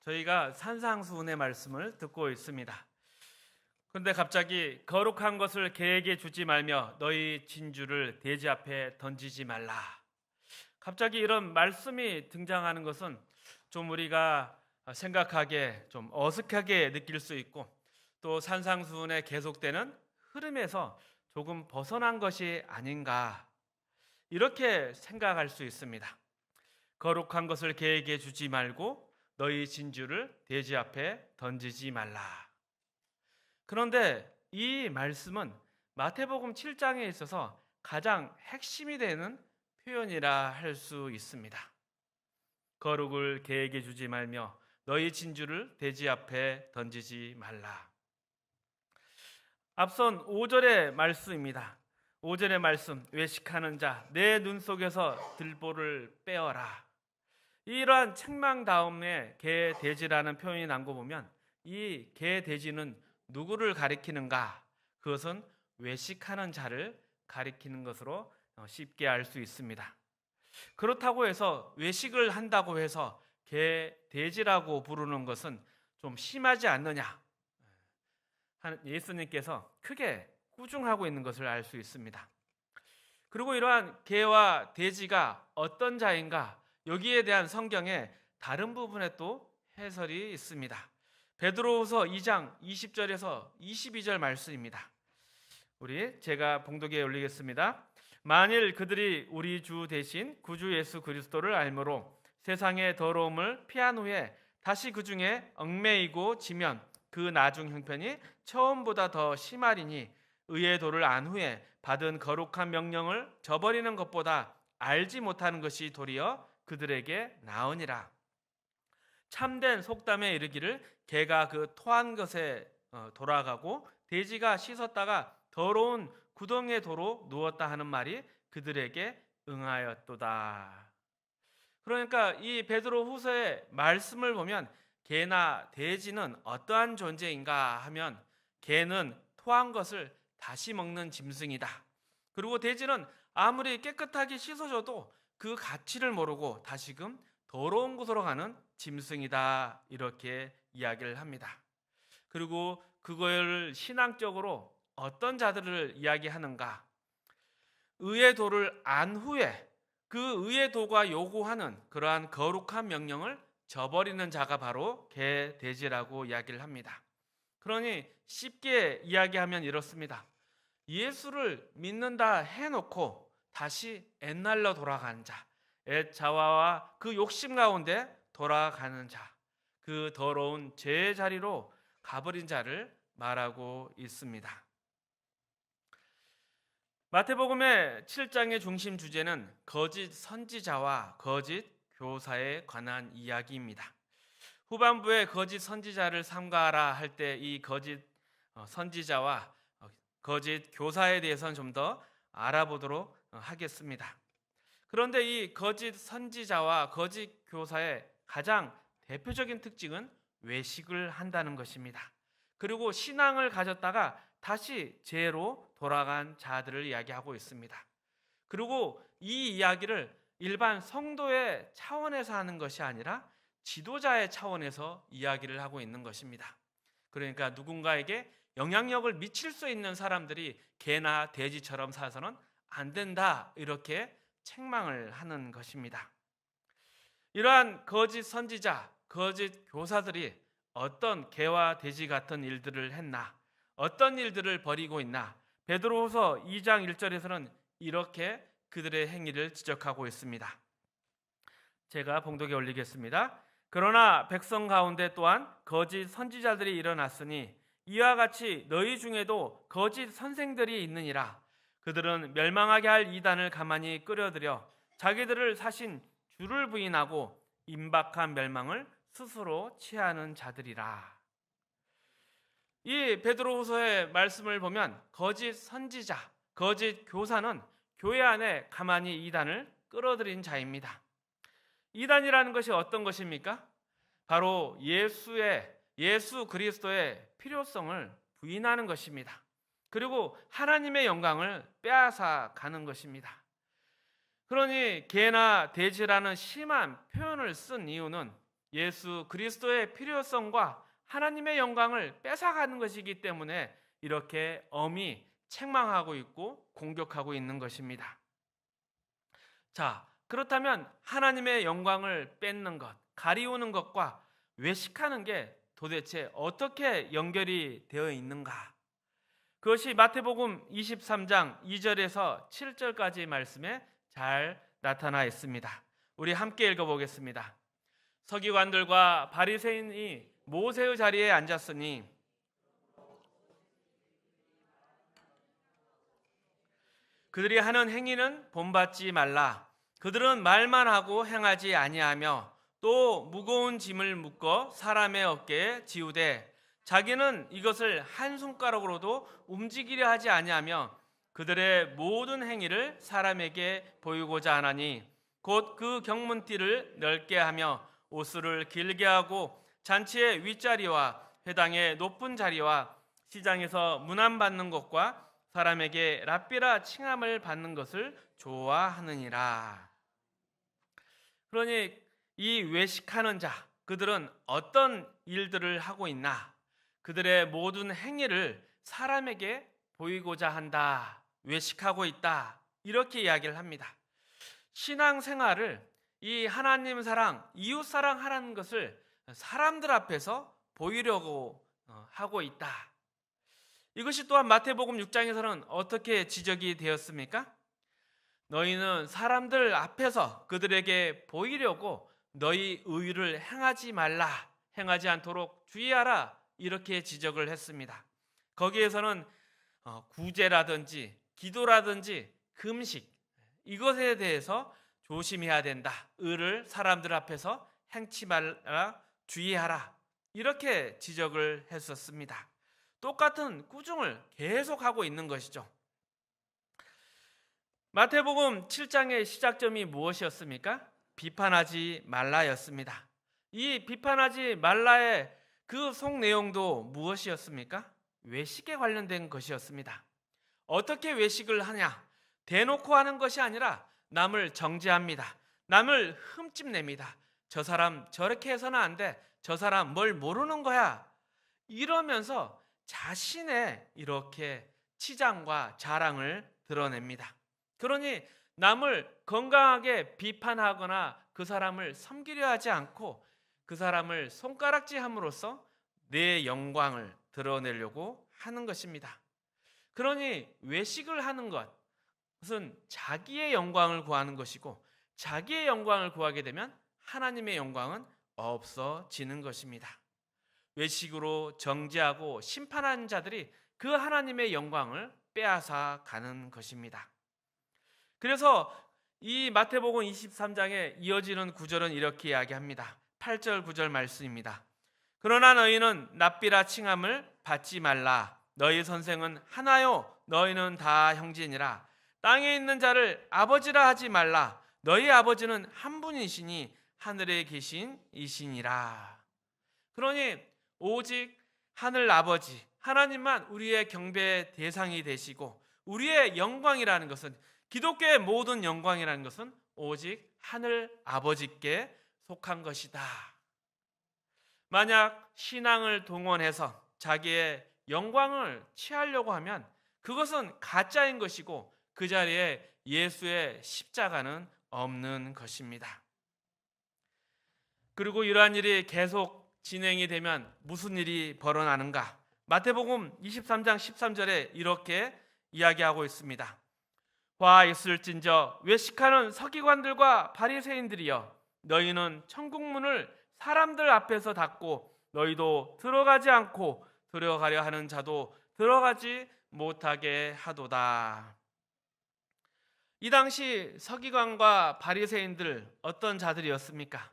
저희가 산상수훈의 말씀을 듣고 있습니다. 그런데 갑자기 거룩한 것을 개에게 주지 말며 너희 진주를 돼지 앞에 던지지 말라. 갑자기 이런 말씀이 등장하는 것은 좀 우리가 생각하기에 좀 어색하게 느낄 수 있고, 또 산상수훈에 계속되는 흐름에서 조금 벗어난 것이 아닌가, 이렇게 생각할 수 있습니다. 거룩한 것을 개에게 주지 말고 너희 진주를 돼지 앞에 던지지 말라. 그런데 이 말씀은 마태복음 7장에 있어서 가장 핵심이 되는 표현이라 할 수 있습니다. 거룩을 개에게 주지 말며 너희 진주를 돼지 앞에 던지지 말라. 앞선 5절의 말씀입니다. 5절의 말씀, 외식하는 자 내 눈 속에서 들보를 빼어라. 이러한 책망 다음에 개 돼지라는 표현이 난 거 보면 이 개 돼지는 누구를 가리키는가? 그것은 외식하는 자를 가리키는 것으로 쉽게 알 수 있습니다. 그렇다고 해서 외식을 한다고 해서 개 돼지라고 부르는 것은 좀 심하지 않느냐? 예수님께서 크게 꾸중하고 있는 것을 알 수 있습니다. 그리고 이러한 개와 돼지가 어떤 자인가? 여기에 대한 성경의 다른 부분에 또 해설이 있습니다. 베드로후서 2장 20절에서 22절 말씀입니다. 제가 봉독에 올리겠습니다. 만일 그들이 우리 주 대신 구주 예수 그리스도를 알므로 세상의 더러움을 피한 후에 다시 그 중에 얽매이고 지면 그 나중 형편이 처음보다 더 심하리니 의의 도를 안 후에 받은 거룩한 명령을 저버리는 것보다 알지 못하는 것이 도리어 그들에게 나으니라. 참된 속담에 이르기를 개가 그 토한 것에 돌아가고 돼지가 씻었다가 더러운 구덩이에 도로 누웠다 하는 말이 그들에게 응하였도다. 그러니까 이 베드로 후서의 말씀을 보면 개나 돼지는 어떠한 존재인가 하면 개는 토한 것을 다시 먹는 짐승이다. 그리고 돼지는 아무리 깨끗하게 씻어줘도 그 가치를 모르고 다시금 더러운 곳으로 가는 짐승이다, 이렇게 이야기를 합니다. 그리고 그걸 신앙적으로 어떤 자들을 이야기하는가? 의의 도를 안 후에 그 의의 도가 요구하는 그러한 거룩한 명령을 저버리는 자가 바로 개, 돼지라고 이야기를 합니다. 그러니 쉽게 이야기하면 이렇습니다. 예수를 믿는다 해놓고 다시 옛날로 돌아간 자, 옛 자아와 그 욕심 가운데 돌아가는 자, 그 더러운 죄의 자리로 가버린 자를 말하고 있습니다. 마태복음의 7장의 중심 주제는 거짓 선지자와 거짓 교사에 관한 이야기입니다. 후반부에 거짓 선지자를 삼가하라 할 때 이 거짓 선지자와 거짓 교사에 대해서는 좀 더 알아보도록 하겠습니다. 그런데 이 거짓 선지자와 거짓 교사의 가장 대표적인 특징은 외식을 한다는 것입니다. 그리고 신앙을 가졌다가 다시 죄로 돌아간 자들을 이야기하고 있습니다. 그리고 이 이야기를 일반 성도의 차원에서 하는 것이 아니라 지도자의 차원에서 이야기를 하고 있는 것입니다. 그러니까 누군가에게 영향력을 미칠 수 있는 사람들이 개나 돼지처럼 살아서는 안 된다, 이렇게 책망을 하는 것입니다. 이러한 거짓 선지자, 거짓 교사들이 어떤 개와 돼지 같은 일들을 했나, 어떤 일들을 벌이고 있나, 베드로후서 2장 1절에서는 이렇게 그들의 행위를 지적하고 있습니다. 제가 봉독에 올리겠습니다. 그러나 백성 가운데 또한 거짓 선지자들이 일어났으니 이와 같이 너희 중에도 거짓 선생들이 있느니라. 그들은 멸망하게 할 이단을 가만히 끌어들여 자기들을 사신 주를 부인하고 임박한 멸망을 스스로 취하는 자들이라. 이 베드로후서의 말씀을 보면 거짓 선지자, 거짓 교사는 교회 안에 가만히 이단을 끌어들인 자입니다. 이단이라는 것이 어떤 것입니까? 바로 예수 그리스도의 필요성을 부인하는 것입니다. 그리고 하나님의 영광을 빼앗아 가는 것입니다. 그러니 개나 돼지라는 심한 표현을 쓴 이유는 예수 그리스도의 필요성과 하나님의 영광을 뺏어가는 것이기 때문에 이렇게 엄히 책망하고 있고 공격하고 있는 것입니다. 자, 그렇다면 하나님의 영광을 뺏는 것, 가리우는 것과 외식하는 게 도대체 어떻게 연결이 되어 있는가? 그것이 마태복음 23장 2절에서 7절까지 말씀에 잘 나타나 있습니다. 우리 함께 읽어보겠습니다. 서기관들과 바리새인이 모세의 자리에 앉았으니 그들이 하는 행위는 본받지 말라. 그들은 말만 하고 행하지 아니하며 또 무거운 짐을 묶어 사람의 어깨에 지우되 자기는 이것을 한 손가락으로도 움직이려 하지 아니하며 그들의 모든 행위를 사람에게 보이고자 하나니 곧 그 경문띠를 넓게 하며 옷수를 길게 하고 잔치의 윗자리와 회당의 높은 자리와 시장에서 문안 받는 것과 사람에게 랍비라 칭함을 받는 것을 좋아하느니라. 그러니 이 외식하는 자, 그들은 어떤 일들을 하고 있나? 그들의 모든 행위를 사람에게 보이고자 한다. 외식하고 있다. 이렇게 이야기를 합니다. 신앙생활을 이 하나님 사랑, 이웃 사랑하라는 것을 사람들 앞에서 보이려고 하고 있다. 이것이 또한 마태복음 6장에서는 어떻게 지적이 되었습니까? 너희는 사람들 앞에서 그들에게 보이려고 너희 의를 행하지 말라, 행하지 않도록 주의하라, 이렇게 지적을 했습니다. 거기에서는 구제라든지 기도라든지 금식, 이것에 대해서 조심해야 된다. 의를 사람들 앞에서 행치 말라, 주의하라, 이렇게 지적을 했었습니다. 똑같은 꾸중을 계속하고 있는 것이죠. 마태복음 7장의 시작점이 무엇이었습니까? 비판하지 말라였습니다. 이 비판하지 말라의 그 속 내용도 무엇이었습니까? 외식에 관련된 것이었습니다. 어떻게 외식을 하냐? 대놓고 하는 것이 아니라 남을 정죄합니다. 남을 흠집냅니다. 저 사람 저렇게 해서는 안 돼. 저 사람 뭘 모르는 거야. 이러면서 자신의 이렇게 치장과 자랑을 드러냅니다. 그러니 남을 건강하게 비판하거나 그 사람을 섬기려 하지 않고 그 사람을 손가락질함으로써 내 영광을 드러내려고 하는 것입니다. 그러니 외식을 하는 것은 자기의 영광을 구하는 것이고 자기의 영광을 구하게 되면 하나님의 영광은 없어지는 것입니다. 외식으로 정죄하고 심판하는 자들이 그 하나님의 영광을 빼앗아 가는 것입니다. 그래서 이 마태복음 23장에 이어지는 구절은 이렇게 이야기합니다. 8절 9절 말씀입니다. 그러나 너희는 랍비라 칭함을 받지 말라. 너희 선생은 하나요 너희는 다 형제니라. 땅에 있는 자를 아버지라 하지 말라. 너희 아버지는 한 분이시니 하늘에 계신 이시니라. 그러니 오직 하늘 아버지 하나님만 우리의 경배의 대상이 되시고 우리의 영광이라는 것은, 기독교의 모든 영광이라는 것은 오직 하늘 아버지께 속한 것이다. 만약 신앙을 동원해서 자기의 영광을 취하려고 하면 그것은 가짜인 것이고 그 자리에 예수의 십자가는 없는 것입니다. 그리고 이러한 일이 계속 진행이 되면 무슨 일이 벌어나는가? 마태복음 23장 13절에 이렇게 이야기하고 있습니다. 화 있을진저 외식하는 서기관들과 바리새인들이여, 너희는 천국문을 사람들 앞에서 닫고 너희도 들어가지 않고 들어가려 하는 자도 들어가지 못하게 하도다. 이 당시 서기관과 바리새인들 어떤 자들이었습니까?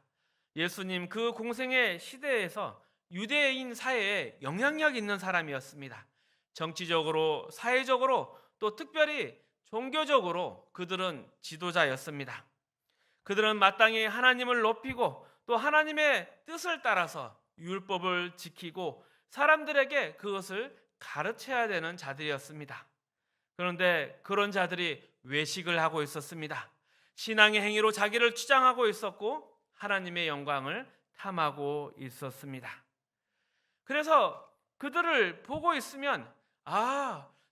예수님 그 공생의 시대에서 유대인 사회에 영향력 있는 사람이었습니다. 정치적으로, 사회적으로, 또 특별히 종교적으로 그들은 지도자였습니다. 그들은 마땅히 하나님을 높이고 또 하나님의 뜻을 따라서 율법을 지키고 사람들에게 그것을 가르쳐야 되는 자들이었습니다. 그런데 그런 자들이 외식을 하고 있었습니다. 신앙의 행위로 자기를 치장하고 있었고 하나님의 영광을 탐하고 있었습니다. 그래서 그들을 보고 있으면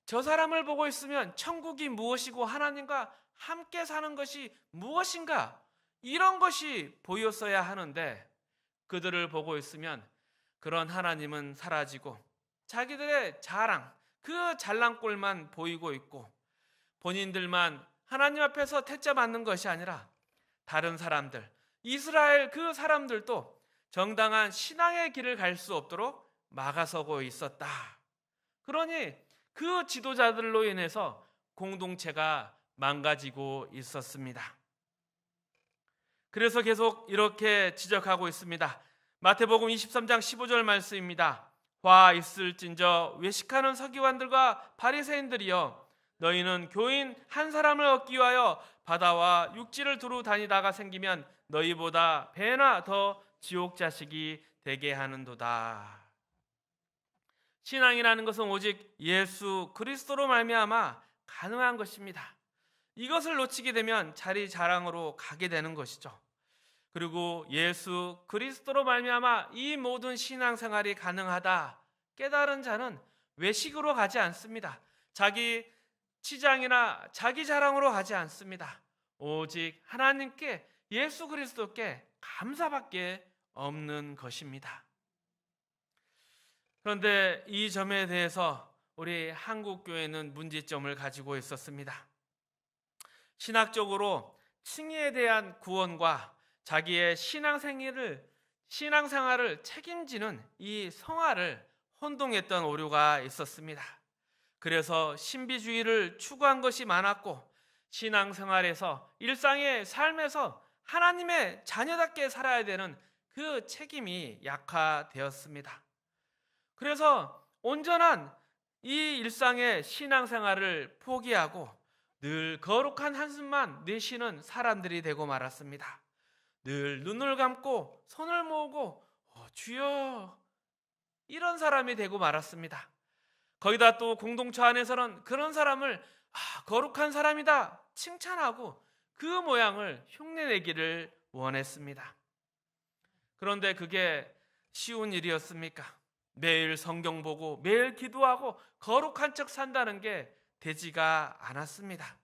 저 사람을 보고 있으면 천국이 무엇이고 하나님과 함께 사는 것이 무엇인가, 이런 것이 보였어야 하는데 그들을 보고 있으면 그런 하나님은 사라지고 자기들의 자랑, 그 잘난꼴만 보이고 있고 본인들만 하나님 앞에서 택자 받는 것이 아니라 다른 사람들, 이스라엘 그 사람들도 정당한 신앙의 길을 갈 수 없도록 막아서고 있었다. 그러니 그 지도자들로 인해서 공동체가 망가지고 있었습니다. 그래서 계속 이렇게 지적하고 있습니다. 마태복음 23장 15절 말씀입니다. 화 있을진저 외식하는 서기관들과 바리새인들이여, 너희는 교인 한 사람을 얻기 위하여 바다와 육지를 두루 다니다가 생기면 너희보다 배나 더 지옥 자식이 되게 하는도다. 신앙이라는 것은 오직 예수 그리스도로 말미암아 가능한 것입니다. 이것을 놓치게 되면 자리 자랑으로 가게 되는 것이죠. 그리고 예수 그리스도로 말미암아 이 모든 신앙생활이 가능하다 깨달은 자는 외식으로 가지 않습니다. 자기 치장이나 자기 자랑으로 가지 않습니다. 오직 하나님께, 예수 그리스도께 감사밖에 없는 것입니다. 그런데 이 점에 대해서 우리 한국교회는 문제점을 가지고 있었습니다. 신학적으로 칭의에 대한 구원과 자기의 신앙생활을 책임지는 이 성화를 혼동했던 오류가 있었습니다. 그래서 신비주의를 추구한 것이 많았고 신앙생활에서, 일상의 삶에서 하나님의 자녀답게 살아야 되는 그 책임이 약화되었습니다. 그래서 온전한 이 일상의 신앙생활을 포기하고 늘 거룩한 한숨만 내쉬는 사람들이 되고 말았습니다. 늘 눈을 감고 손을 모으고 주여, 이런 사람이 되고 말았습니다. 거기다 또 공동체 안에서는 그런 사람을 거룩한 사람이다 칭찬하고 그 모양을 흉내내기를 원했습니다. 그런데 그게 쉬운 일이었습니까? 매일 성경 보고 매일 기도하고 거룩한 척 산다는 게 되지가 않았습니다.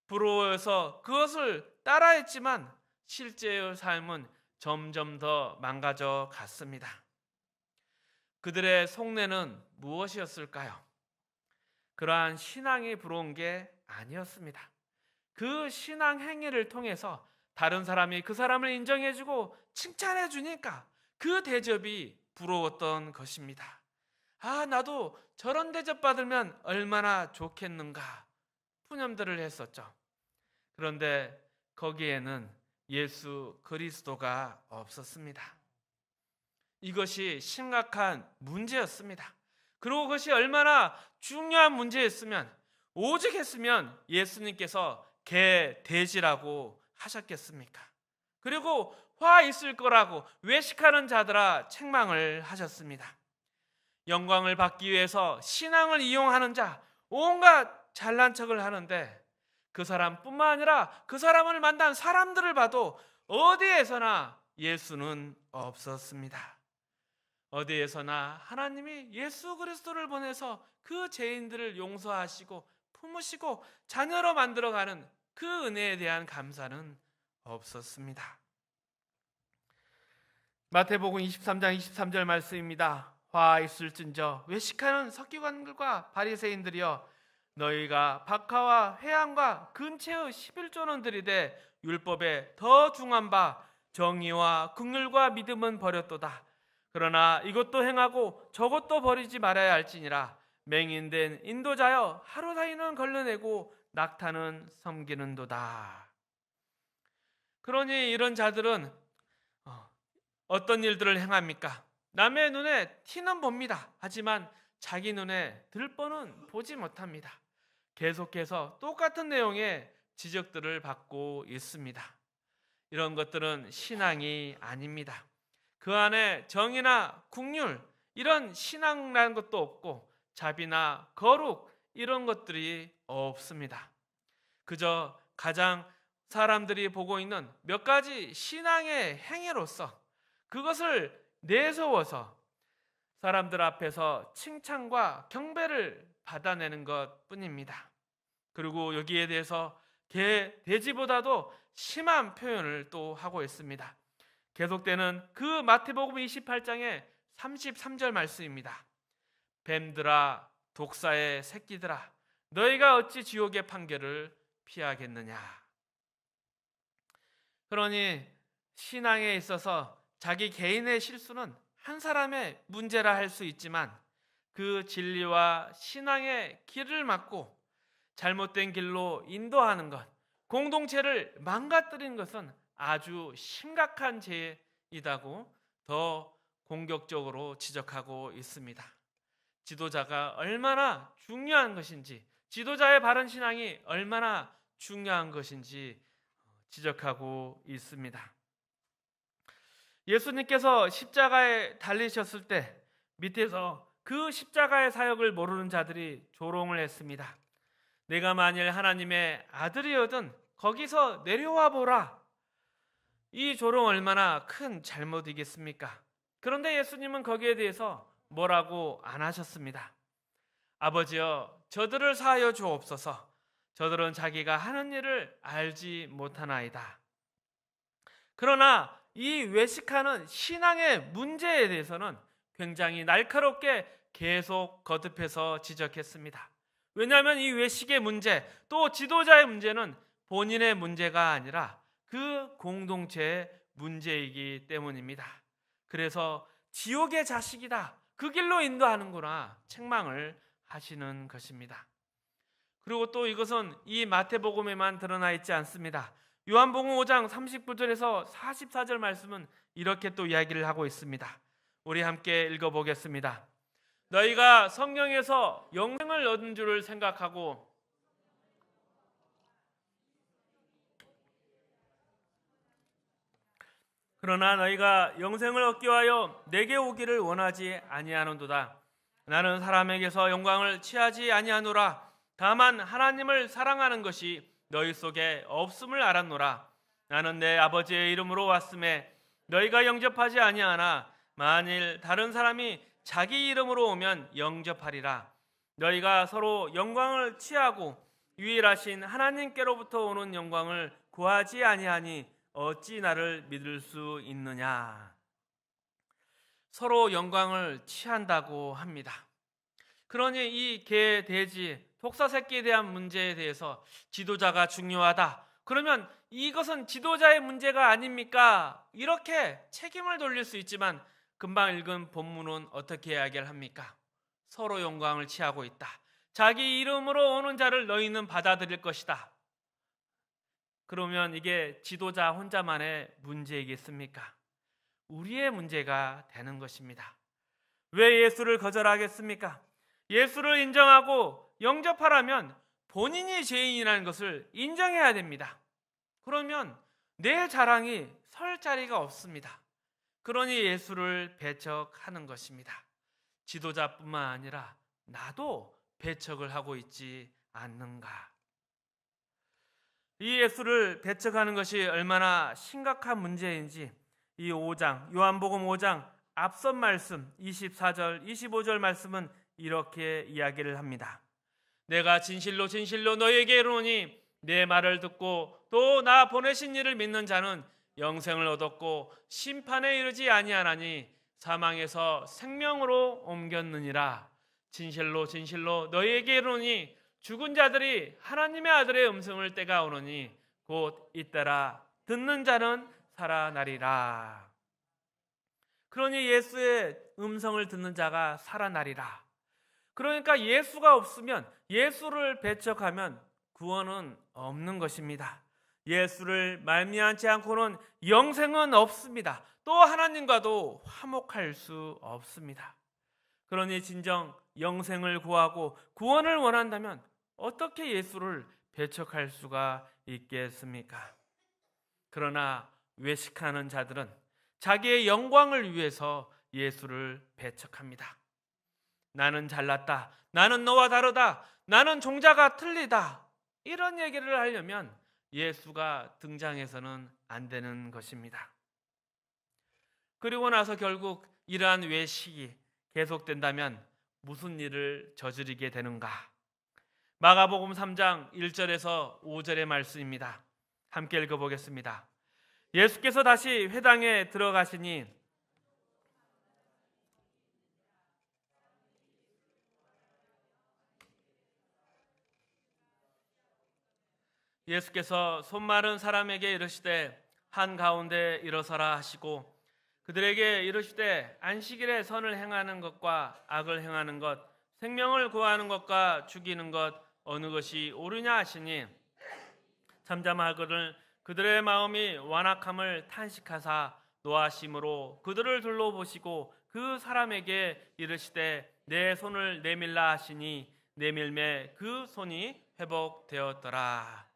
부러워서 그것을 따라했지만 실제의 삶은 점점 더 망가져 갔습니다. 그들의 속내는 무엇이었을까요? 그러한 신앙이 부러운 게 아니었습니다. 그 신앙 행위를 통해서 다른 사람이 그 사람을 인정해주고 칭찬해 주니까 그 대접이 부러웠던 것입니다. 나도 저런 대접 받으면 얼마나 좋겠는가 푸념들을 했었죠. 그런데 거기에는 예수 그리스도가 없었습니다. 이것이 심각한 문제였습니다. 그리고 그것이 얼마나 중요한 문제였으면, 오직 했으면 예수님께서 개돼지라고 하셨겠습니까? 그리고 화 있을 거라고 외식하는 자들아 책망을 하셨습니다. 영광을 받기 위해서 신앙을 이용하는 자, 온갖 잘난 척을 하는데 그 사람뿐만 아니라 그 사람을 만난 사람들을 봐도 어디에서나 예수는 없었습니다. 어디에서나 하나님이 예수 그리스도를 보내서 그 죄인들을 용서하시고 품으시고 자녀로 만들어가는 그 은혜에 대한 감사는 없었습니다. 마태복음 23장 23절 말씀입니다. 화 있을진저 외식하는 서기관들과 바리새인들이여, 너희가 박하와 회향과 근체의 11조는 들이되 율법에 더 중한 바 정의와 긍휼과 믿음은 버렸도다. 그러나 이것도 행하고 저것도 버리지 말아야 할지니라. 맹인된 인도자여, 하루 사이는 걸러내고 낙타는 섬기는도다. 그러니 이런 자들은 어떤 일들을 행합니까? 남의 눈에 티는 봅니다. 하지만 자기 눈에 들뻔은 보지 못합니다. 계속해서 똑같은 내용의 지적들을 받고 있습니다. 이런 것들은 신앙이 아닙니다. 그 안에 정의나 긍휼, 이런 신앙이라는 것도 없고 자비나 거룩, 이런 것들이 없습니다. 그저 가장 사람들이 보고 있는 몇 가지 신앙의 행위로서 그것을 내세워서 사람들 앞에서 칭찬과 경배를 받아내는 것뿐입니다. 그리고 여기에 대해서 돼지보다도 심한 표현을 또 하고 있습니다. 계속되는 그 마태복음 28장의 33절 말씀입니다. 뱀들아, 독사의 새끼들아, 너희가 어찌 지옥의 판결을 피하겠느냐. 그러니 신앙에 있어서 자기 개인의 실수는 한 사람의 문제라 할 수 있지만 그 진리와 신앙의 길을 막고 잘못된 길로 인도하는 것, 공동체를 망가뜨리는 것은 아주 심각한 죄이다고 더 공격적으로 지적하고 있습니다. 지도자가 얼마나 중요한 것인지, 지도자의 바른 신앙이 얼마나 중요한 것인지 지적하고 있습니다. 예수님께서 십자가에 달리셨을 때 밑에서 그 십자가의 사역을 모르는 자들이 조롱을 했습니다. 내가 만일 하나님의 아들이거든 거기서 내려와 보라. 이 조롱 얼마나 큰 잘못이겠습니까? 그런데 예수님은 거기에 대해서 뭐라고 안 하셨습니다. 아버지여, 저들을 사하여 주옵소서. 저들은 자기가 하는 일을 알지 못하나이다. 그러나 이 외식하는 신앙의 문제에 대해서는 굉장히 날카롭게 계속 거듭해서 지적했습니다. 왜냐하면 이 외식의 문제, 또 지도자의 문제는 본인의 문제가 아니라 그 공동체의 문제이기 때문입니다. 그래서 지옥의 자식이다, 그 길로 인도하는구나 책망을 하시는 것입니다. 그리고 또 이것은 이 마태복음에만 드러나 있지 않습니다. 요한복음 5장 39절에서 44절 말씀은 이렇게 또 이야기를 하고 있습니다. 우리 함께 읽어보겠습니다. 너희가 성령에서 영생을 얻은 줄을 생각하고 그러나 너희가 영생을 얻기 위하여 내게 오기를 원하지 아니하는도다. 나는 사람에게서 영광을 취하지 아니하노라. 다만 하나님을 사랑하는 것이 너희 속에 없음을 알았노라. 나는 내 아버지의 이름으로 왔음에 너희가 영접하지 아니하나 만일 다른 사람이 자기 이름으로 오면 영접하리라. 너희가 서로 영광을 취하고 유일하신 하나님께로부터 오는 영광을 구하지 아니하니 어찌 나를 믿을 수 있느냐. 서로 영광을 취한다고 합니다. 그러니 이 개, 돼지, 독사 새끼에 대한 문제에 대해서 지도자가 중요하다. 그러면 이것은 지도자의 문제가 아닙니까? 이렇게 책임을 돌릴 수 있지만 금방 읽은 본문은 어떻게 이야기를 합니까? 서로 영광을 취하고 있다. 자기 이름으로 오는 자를 너희는 받아들일 것이다. 그러면 이게 지도자 혼자만의 문제이겠습니까? 우리의 문제가 되는 것입니다. 왜 예수를 거절하겠습니까? 예수를 인정하고 영접하라면 본인이 죄인이라는 것을 인정해야 됩니다. 그러면 내 자랑이 설 자리가 없습니다. 그러니 예수를 배척하는 것입니다. 지도자뿐만 아니라 나도 배척을 하고 있지 않는가? 이 예수를 배척하는 것이 얼마나 심각한 문제인지 이 5장, 요한복음 5장 앞선 말씀 24절, 25절 말씀은 이렇게 이야기를 합니다. 내가 진실로 진실로 너희에게 이르노니 내 말을 듣고 또 나 보내신 이를 믿는 자는 영생을 얻었고 심판에 이르지 아니하나니 사망에서 생명으로 옮겼느니라. 진실로 진실로 너희에게 이르노니 죽은 자들이 하나님의 아들의 음성을 때가 오노니 곧 잇따라 듣는 자는 살아나리라. 그러니 예수의 음성을 듣는 자가 살아나리라. 그러니까 예수가 없으면, 예수를 배척하면 구원은 없는 것입니다. 예수를 말미암지 않고는 영생은 없습니다. 또 하나님과도 화목할 수 없습니다. 그러니 진정 영생을 구하고 구원을 원한다면 어떻게 예수를 배척할 수가 있겠습니까? 그러나 외식하는 자들은 자기의 영광을 위해서 예수를 배척합니다. 나는 잘났다. 나는 너와 다르다. 나는 종자가 틀리다. 이런 얘기를 하려면 예수가 등장해서는 안 되는 것입니다. 그리고 나서 결국 이러한 외식이 계속된다면 무슨 일을 저지르게 되는가? 마가복음 3장 1절에서 5절의 말씀입니다. 함께 읽어보겠습니다. 예수께서 다시 회당에 들어가시니 예수께서 손마른 사람에게 이르시되 한가운데 일어서라 하시고 그들에게 이르시되 안식일에 선을 행하는 것과 악을 행하는 것, 생명을 구하는 것과 죽이는 것 어느 것이 옳으냐 하시니 잠잠하거늘 그들의 마음이 완악함을 탄식하사 노하심으로 그들을 둘러보시고 그 사람에게 이르시되 내 손을 내밀라 하시니 내밀매 그 손이 회복되었더라.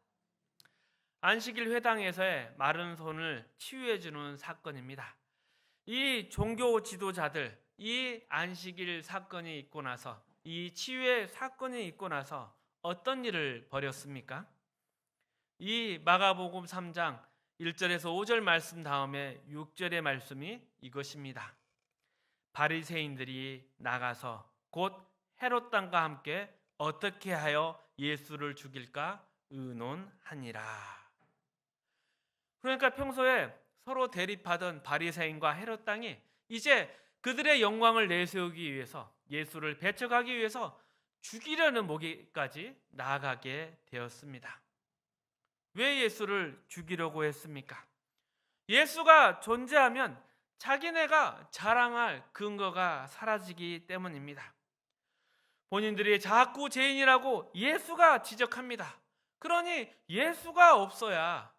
안식일 회당에서의 마른 손을 치유해 주는 사건입니다. 이 종교 지도자들, 이 안식일 사건이 있고 나서, 이 치유의 사건이 있고 나서 어떤 일을 벌였습니까? 이 마가복음 3장 1절에서 5절 말씀 다음에 6절의 말씀이 이것입니다. 바리새인들이 나가서 곧 헤롯 왕과 함께 어떻게 하여 예수를 죽일까 의논하니라. 그러니까 평소에 서로 대립하던 바리새인과 헤롯 왕이 이제 그들의 영광을 내세우기 위해서, 예수를 배척하기 위해서 죽이려는 목까지 나아가게 되었습니다. 왜 예수를 죽이려고 했습니까? 예수가 존재하면 자기네가 자랑할 근거가 사라지기 때문입니다. 본인들이 자꾸 죄인이라고 예수가 지적합니다. 그러니 예수가 없어야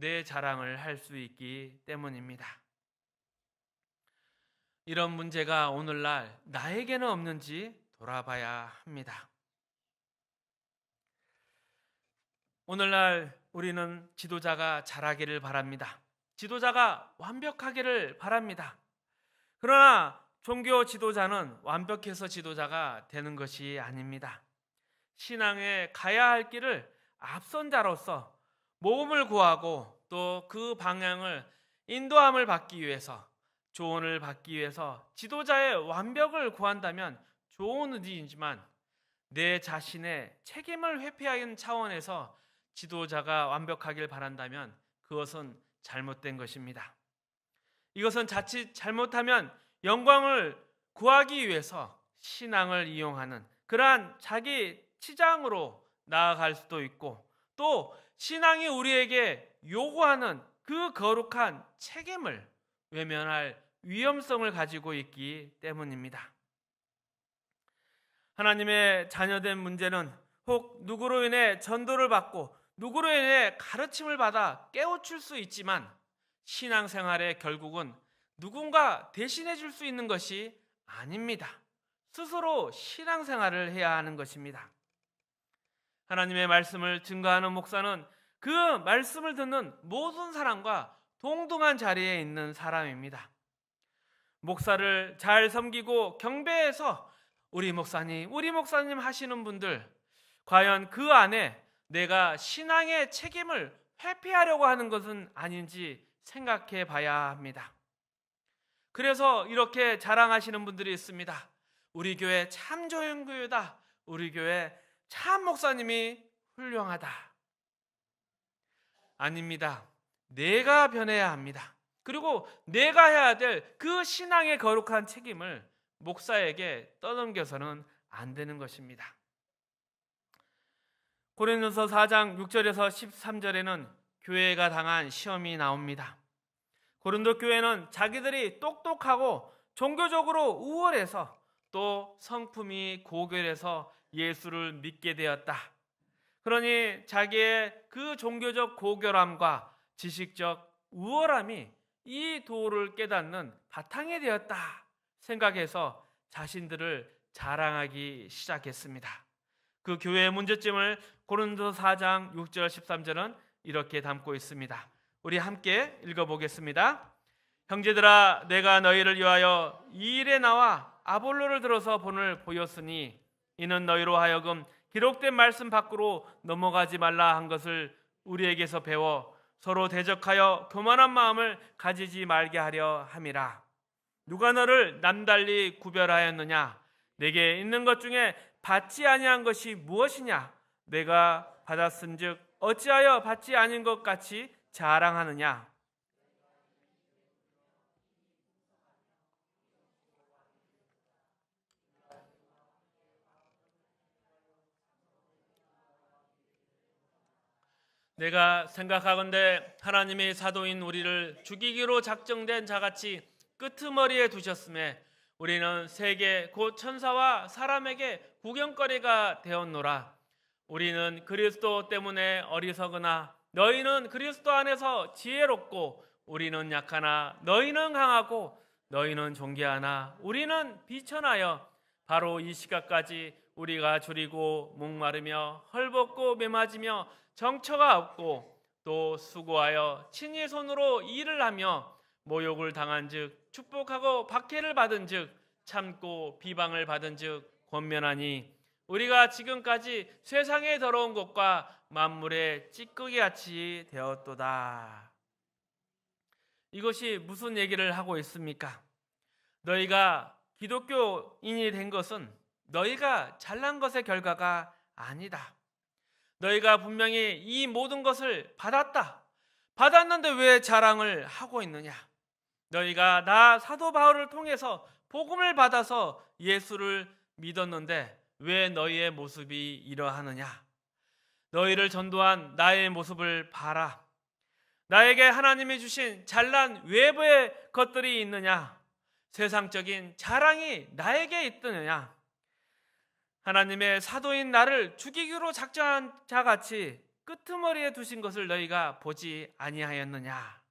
내 자랑을 할 수 있기 때문입니다. 이런 문제가 오늘날 나에게는 없는지 돌아봐야 합니다. 오늘날 우리는 지도자가 잘하기를 바랍니다. 지도자가 완벽하기를 바랍니다. 그러나 종교 지도자는 완벽해서 지도자가 되는 것이 아닙니다. 신앙에 가야 할 길을 앞선 자로서 모험을 구하고 또 그 방향을 인도함을 받기 위해서, 조언을 받기 위해서 지도자의 완벽을 구한다면 좋은 의지이지만 내 자신의 책임을 회피하는 차원에서 지도자가 완벽하길 바란다면 그것은 잘못된 것입니다. 이것은 자칫 잘못하면 영광을 구하기 위해서 신앙을 이용하는 그러한 자기 치장으로 나아갈 수도 있고, 또 신앙이 우리에게 요구하는 그 거룩한 책임을 외면할 위험성을 가지고 있기 때문입니다. 하나님의 자녀된 문제는 혹 누구로 인해 전도를 받고 누구로 인해 가르침을 받아 깨우칠 수 있지만 신앙생활의 결국은 누군가 대신해 줄 수 있는 것이 아닙니다. 스스로 신앙생활을 해야 하는 것입니다. 하나님의 말씀을 증거하는 목사는 그 말씀을 듣는 모든 사람과 동등한 자리에 있는 사람입니다. 목사를 잘 섬기고 경배해서 우리 목사님 하시는 분들, 과연 그 안에 내가 신앙의 책임을 회피하려고 하는 것은 아닌지 생각해 봐야 합니다. 그래서 이렇게 자랑하시는 분들이 있습니다. 우리 교회 참 좋은 교회다. 우리 교회 참 목사님이 훌륭하다. 아닙니다. 내가 변해야 합니다. 그리고 내가 해야 될 그 신앙의 거룩한 책임을 목사에게 떠넘겨서는 안 되는 것입니다. 고린도서 4장 6절에서 13절에는 교회가 당한 시험이 나옵니다. 고린도 교회는 자기들이 똑똑하고 종교적으로 우월해서 또 성품이 고결해서 예수를 믿게 되었다. 그러니 자기의 그 종교적 고결함과 지식적 우월함이 이 도를 깨닫는 바탕이 되었다 생각해서 자신들을 자랑하기 시작했습니다. 그 교회의 문제점을 고린도서 4장 6절 13절은 이렇게 담고 있습니다. 우리 함께 읽어보겠습니다. 형제들아, 내가 너희를 위하여 이 일에 나와 아볼로를 들어서 본을 보였으니 이는 너희로 하여금 기록된 말씀 밖으로 넘어가지 말라 한 것을 우리에게서 배워 서로 대적하여 교만한 마음을 가지지 말게 하려 함이라. 누가 너를 남달리 구별하였느냐? 내게 있는 것 중에 받지 아니한 것이 무엇이냐? 내가 받았은즉 어찌하여 받지 아닌 것 같이 자랑하느냐? 내가 생각하건대 하나님이 사도인 우리를 죽이기로 작정된 자같이 끄트머리에 두셨음에 우리는 세계 곧 천사와 사람에게 구경거리가 되었노라. 우리는 그리스도 때문에 어리석으나 너희는 그리스도 안에서 지혜롭고 우리는 약하나 너희는 강하고 너희는 존귀하나 우리는 비천하여 바로 이 시각까지 우리가 줄이고 목마르며 헐벗고 메마지며 정처가 없고 또 수고하여 친히 손으로 일을 하며 모욕을 당한즉 축복하고 박해를 받은즉 참고 비방을 받은즉 권면하니 우리가 지금까지 세상의 더러운 것과 만물의 찌꺼기같이 되었도다. 이것이 무슨 얘기를 하고 있습니까? 너희가 기독교인이 된 것은 너희가 잘난 것의 결과가 아니다. 너희가 분명히 이 모든 것을 받았다. 받았는데 왜 자랑을 하고 있느냐? 너희가 나 사도 바울을 통해서 복음을 받아서 예수를 믿었는데 왜 너희의 모습이 이러하느냐? 너희를 전도한 나의 모습을 봐라. 나에게 하나님이 주신 잘난 외부의 것들이 있느냐? 세상적인 자랑이 나에게 있느냐? 하나님의 사도인 나를 죽이기로 작정한 자같이 끄트머리에 두신 것을 너희가 보지 아니하였느냐?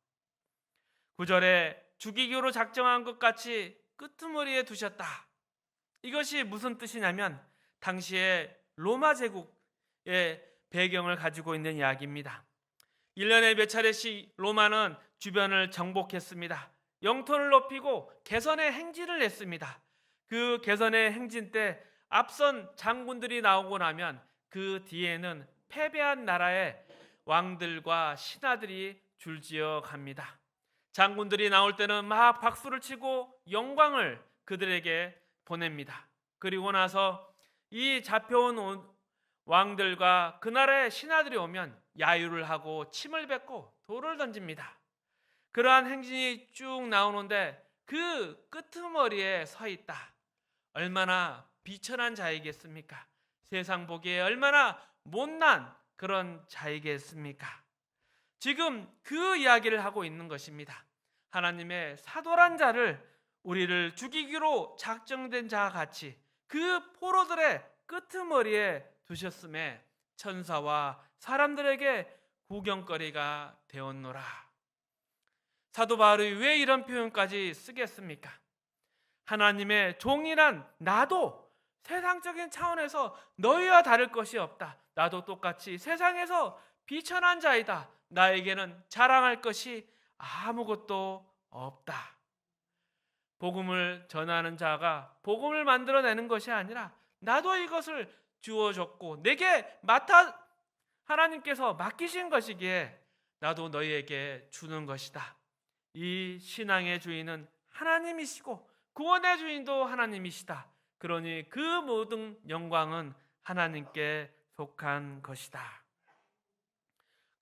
9절에 죽이기로 작정한 것 같이 끄트머리에 두셨다. 이것이 무슨 뜻이냐면 당시의 로마 제국의 배경을 가지고 있는 이야기입니다. 1년에 몇 차례씩 로마는 주변을 정복했습니다. 영토를 높이고 개선의 행진을 냈습니다. 그 개선의 행진 때 앞선 장군들이 나오고 나면 그 뒤에는 패배한 나라의 왕들과 신하들이 줄지어 갑니다. 장군들이 나올 때는 막 박수를 치고 영광을 그들에게 보냅니다. 그리고 나서 이 잡혀온 왕들과 그 나라의 신하들이 오면 야유를 하고 침을 뱉고 돌을 던집니다. 그러한 행진이 쭉 나오는데 그 끄트머리에 서 있다. 얼마나 비천한 자이겠습니까? 세상 보기에 얼마나 못난 그런 자이겠습니까? 지금 그 이야기를 하고 있는 것입니다. 하나님의 사도란 자를 우리를 죽이기로 작정된 자와 같이 그 포로들의 끄트머리에 두셨음에 천사와 사람들에게 구경거리가 되었노라. 사도 바울이 왜 이런 표현까지 쓰겠습니까? 하나님의 종이란 나도 세상적인 차원에서 너희와 다를 것이 없다. 나도 똑같이 세상에서 비천한 자이다. 나에게는 자랑할 것이 아무것도 없다. 복음을 전하는 자가 복음을 만들어내는 것이 아니라 나도 이것을 주어졌고 내게 하나님께서 맡기신 것이기에 나도 너희에게 주는 것이다. 이 신앙의 주인은 하나님이시고 구원의 주인도 하나님이시다. 그러니 그 모든 영광은 하나님께 속한 것이다.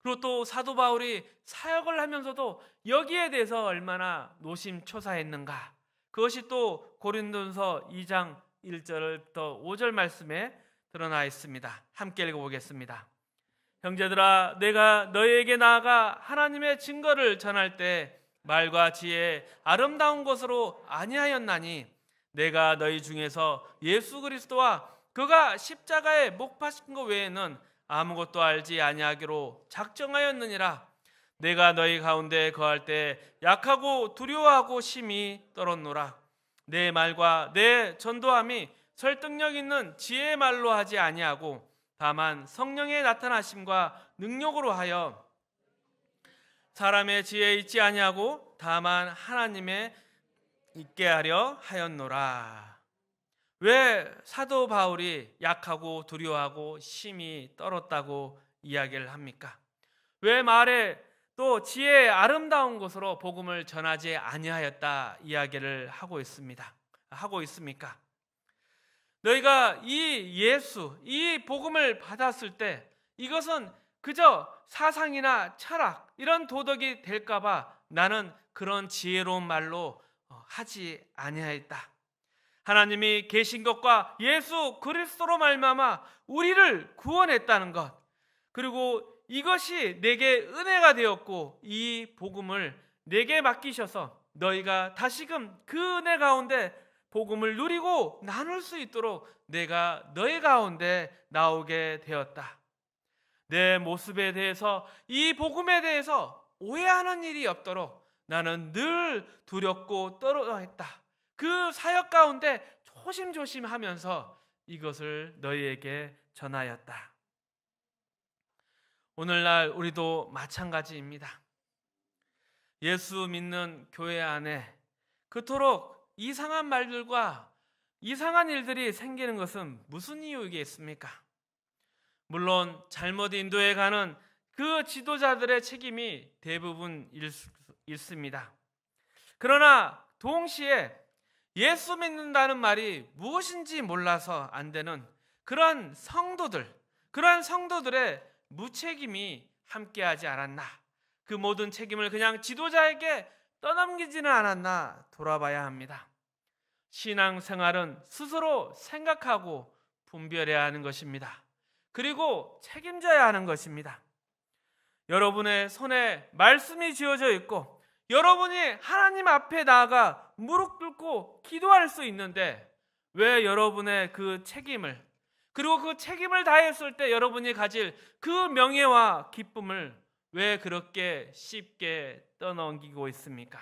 그리고 또 사도 바울이 사역을 하면서도 여기에 대해서 얼마나 노심초사했는가. 그것이 또 고린도전서 2장 1절부터 5절 말씀에 드러나 있습니다. 함께 읽어보겠습니다. 형제들아, 내가 너희에게 나아가 하나님의 증거를 전할 때 말과 지혜 아름다운 것으로 아니하였나니 내가 너희 중에서 예수 그리스도와 그가 십자가에 못 박힌 것 외에는 아무것도 알지 아니하기로 작정하였느니라. 내가 너희 가운데 거할 때 약하고 두려워하고 심히 떨었노라. 내 말과 내 전도함이 설득력 있는 지혜의 말로 하지 아니하고 다만 성령의 나타나심과 능력으로 하여 사람의 지혜에 있지 아니하고 다만 하나님의 있게 하려 하였노라. 왜 사도 바울이 약하고 두려워하고 심히 떨었다고 이야기를 합니까? 왜 말에 또 지혜의 아름다운 곳으로 복음을 전하지 아니하였다 이야기를 하고 있습니까? 너희가 이 복음을 받았을 때 이것은 그저 사상이나 철학 이런 도덕이 될까봐 나는 그런 지혜로운 말로 하지 아니하였다. 하나님이 계신 것과 예수 그리스도로 말미암아 우리를 구원했다는 것, 그리고 이것이 내게 은혜가 되었고 이 복음을 내게 맡기셔서 너희가 다시금 그 은혜 가운데 복음을 누리고 나눌 수 있도록 내가 너희 가운데 나오게 되었다. 내 모습에 대해서, 이 복음에 대해서 오해하는 일이 없도록 나는 늘 두렵고 떨어했다. 그 사역 가운데 조심조심하면서 이것을 너희에게 전하였다. 오늘날 우리도 마찬가지입니다. 예수 믿는 교회 안에 그토록 이상한 말들과 이상한 일들이 생기는 것은 무슨 이유이겠습니까? 물론 잘못 인도해 가는 그 지도자들의 책임이 대부분 있습니다. 그러나 동시에 예수 믿는다는 말이 무엇인지 몰라서 안 되는 그러한 성도들의 무책임이 함께하지 않았나, 그 모든 책임을 그냥 지도자에게 떠넘기지는 않았나 돌아봐야 합니다. 신앙생활은 스스로 생각하고 분별해야 하는 것입니다. 그리고 책임져야 하는 것입니다. 여러분의 손에 말씀이 쥐어져 있고 여러분이 하나님 앞에 나아가 무릎 꿇고 기도할 수 있는데 왜 여러분의 그 책임을, 그리고 그 책임을 다했을 때 여러분이 가질 그 명예와 기쁨을 왜 그렇게 쉽게 떠넘기고 있습니까?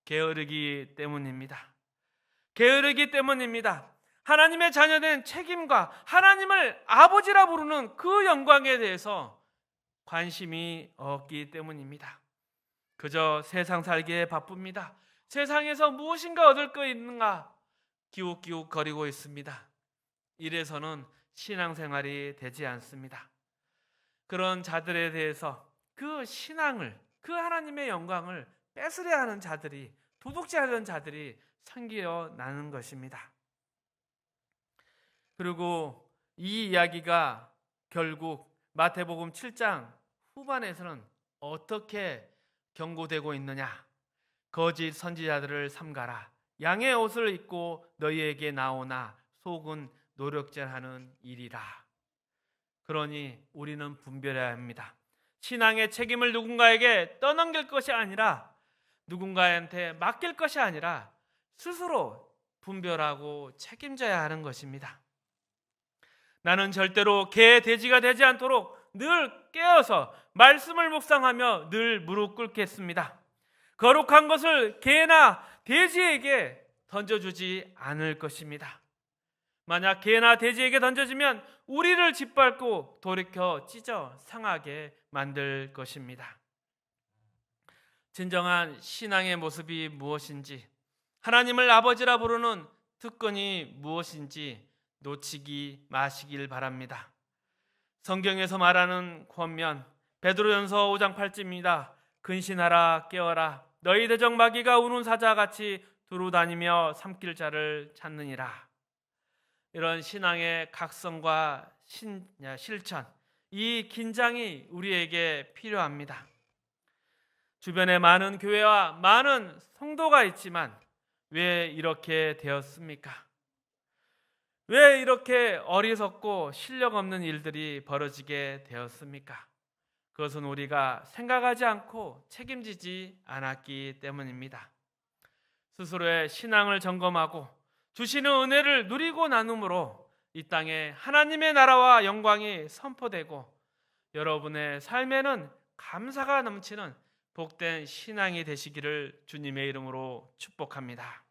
게으르기 때문입니다. 게으르기 때문입니다. 하나님의 자녀된 책임과 하나님을 아버지라 부르는 그 영광에 대해서 관심이 없기 때문입니다. 그저 세상 살기에 바쁩니다. 세상에서 무엇인가 얻을 거 있는가 기웃기웃거리고 있습니다. 이래서는 신앙생활이 되지 않습니다. 그런 자들에 대해서 그 신앙을, 그 하나님의 영광을 뺏으려 하는 자들이, 도둑질하는 자들이 생겨나는 것입니다. 그리고 이 이야기가 결국 마태복음 7장 후반에서는 어떻게 경고되고 있느냐? 거짓 선지자들을 삼가라. 양의 옷을 입고 너희에게 나오나 속은 노력질하는 일이라. 그러니 우리는 분별해야 합니다. 신앙의 책임을 누군가에게 떠넘길 것이 아니라, 누군가한테 맡길 것이 아니라 스스로 분별하고 책임져야 하는 것입니다. 나는 절대로 개, 돼지가 되지 않도록 늘 깨어서 말씀을 묵상하며 늘 무릎 꿇겠습니다. 거룩한 것을 개나 돼지에게 던져주지 않을 것입니다. 만약 개나 돼지에게 던져지면 우리를 짓밟고 돌이켜 찢어 상하게 만들 것입니다. 진정한 신앙의 모습이 무엇인지, 하나님을 아버지라 부르는 특권이 무엇인지 놓치기 마시길 바랍니다. 성경에서 말하는 권면, 베드로전서 5장 8절입니다. 근신하라, 깨어라. 너희 대적 마귀가 우는 사자같이 두루 다니며 삼킬 자를 찾느니라. 이런 신앙의 각성과 실천, 이 긴장이 우리에게 필요합니다. 주변에 많은 교회와 많은 성도가 있지만 왜 이렇게 되었습니까? 왜 이렇게 어리석고 실력 없는 일들이 벌어지게 되었습니까? 그것은 우리가 생각하지 않고 책임지지 않았기 때문입니다. 스스로의 신앙을 점검하고 주시는 은혜를 누리고 나눔으로 이 땅에 하나님의 나라와 영광이 선포되고 여러분의 삶에는 감사가 넘치는 복된 신앙이 되시기를 주님의 이름으로 축복합니다.